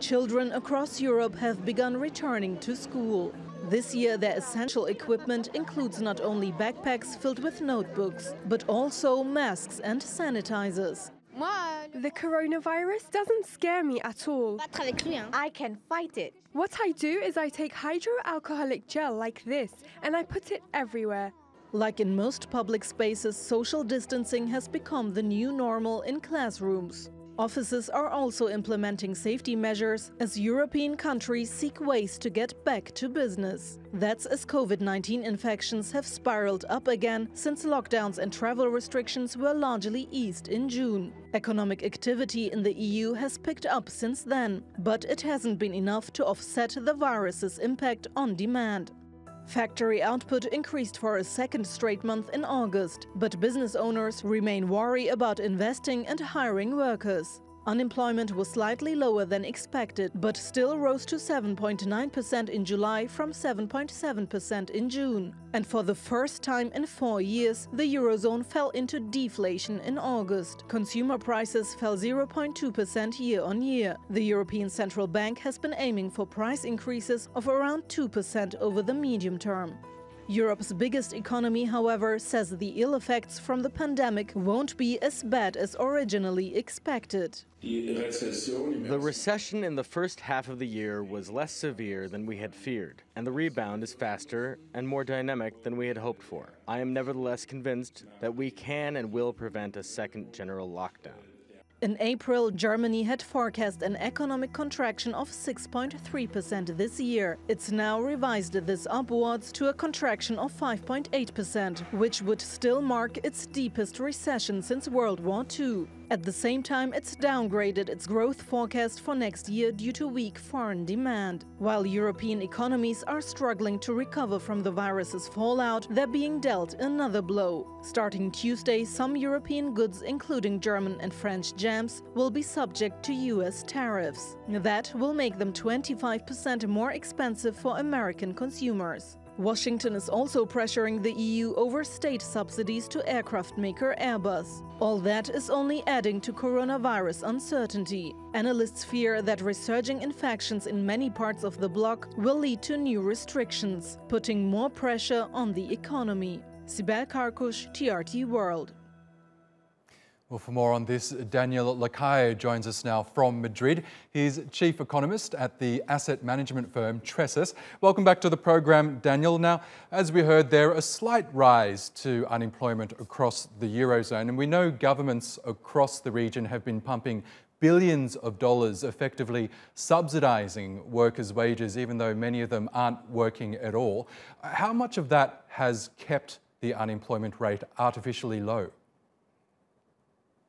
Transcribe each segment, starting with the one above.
Children across Europe have begun returning to school. This year, their essential equipment includes not only backpacks filled with notebooks, but also masks and sanitizers. The coronavirus doesn't scare me at all. I can fight it. What I do is I take hydroalcoholic gel like this and I put it everywhere. Like in most public spaces, social distancing has become the new normal in classrooms. Offices are also implementing safety measures as European countries seek ways to get back to business. That's as COVID-19 infections have spiraled up again since lockdowns and travel restrictions were largely eased in June. Economic activity in the EU has picked up since then, but it hasn't been enough to offset the virus's impact on demand. Factory output increased for a second straight month in August, but business owners remain worried about investing and hiring workers. Unemployment was slightly lower than expected, but still rose to 7.9% in July from 7.7% in June. And for the first time in 4 years, the Eurozone fell into deflation in August. Consumer prices fell 0.2% year-on-year. The European Central Bank has been aiming for price increases of around 2% over the medium term. Europe's biggest economy, however, says the ill effects from the pandemic won't be as bad as originally expected. The recession in the first half of the year was less severe than we had feared, and the rebound is faster and more dynamic than we had hoped for. I am nevertheless convinced that we can and will prevent a second general lockdown. In April, Germany had forecast an economic contraction of 6.3% this year. It's now revised this upwards to a contraction of 5.8%, which would still mark its deepest recession since World War II. At the same time, it's downgraded its growth forecast for next year due to weak foreign demand. While European economies are struggling to recover from the virus's fallout, they're being dealt another blow. Starting Tuesday, some European goods, including German and French jams, will be subject to US tariffs. That will make them 25% more expensive for American consumers. Washington is also pressuring the EU over state subsidies to aircraft maker Airbus. All that is only adding to coronavirus uncertainty. Analysts fear that resurging infections in many parts of the bloc will lead to new restrictions, putting more pressure on the economy. Sibel Karkus, TRT World. Well, for more on this, Daniel Lacalle joins us now from Madrid. He's chief economist at the asset management firm Tressis. Welcome back to the program, Daniel. Now, as we heard there, a slight rise to unemployment across the Eurozone, and we know governments across the region have been pumping billions of dollars, effectively subsidising workers' wages, even though many of them aren't working at all. How much of that has kept the unemployment rate artificially low?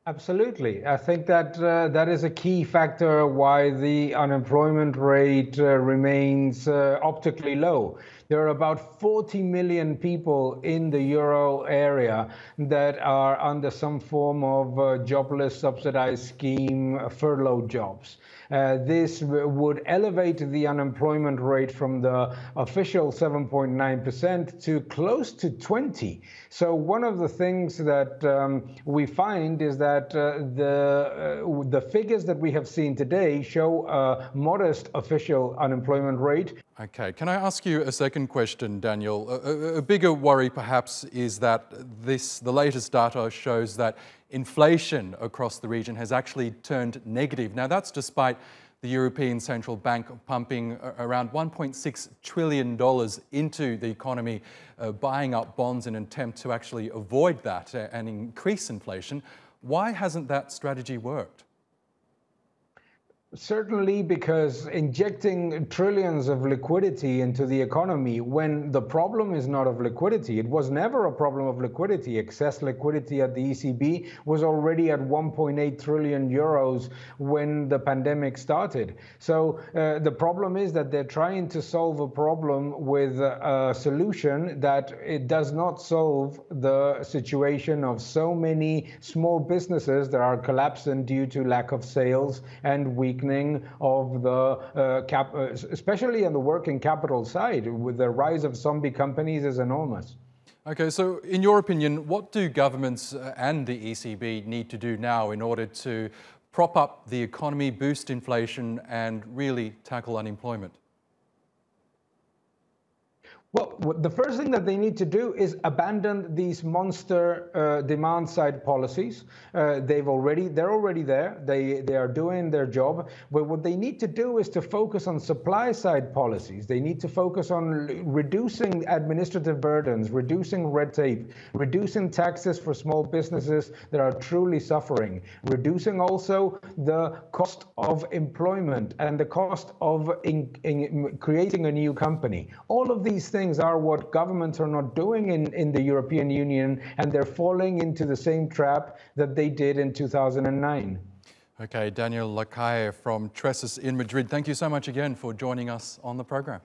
Absolutely. I think that that is a key factor why the unemployment rate remains optically low. There are about 40 million people in the euro area that are under some form of jobless subsidized scheme, furlough jobs. This would elevate the unemployment rate from the official 7.9% to close to 20%. So one of the things that we find is that the figures that we have seen today show a modest official unemployment rate. Okay, can I ask you a second question, Daniel? A bigger worry perhaps is that the latest data shows that inflation across the region has actually turned negative. Now that's despite the European Central Bank pumping around $1.6 trillion into the economy, buying up bonds in an attempt to actually avoid that and increase inflation. Why hasn't that strategy worked? Certainly because injecting trillions of liquidity into the economy when the problem is not of liquidity. It was never a problem of liquidity. Excess liquidity at the ECB was already at 1.8 trillion euros when the pandemic started. So the problem is that they're trying to solve a problem with a solution that it does not solve the situation of so many small businesses that are collapsing due to lack of sales and weakness of the especially on the working capital side, with the rise of zombie companies is enormous. Okay, so in your opinion, what do governments and the ECB need to do now in order to prop up the economy, boost inflation, and really tackle unemployment? Well, the first thing that they need to do is abandon these monster demand-side policies. They're already there. They are doing their job. But what they need to do is to focus on supply-side policies. They need to focus on reducing administrative burdens, reducing red tape, reducing taxes for small businesses that are truly suffering, reducing also the cost of employment and the cost of creating a new company. All of these things are what governments are not doing in the European Union, and they're falling into the same trap that they did in 2009. Okay, Daniel Lacalle from Tressis in Madrid, thank you so much again for joining us on the program.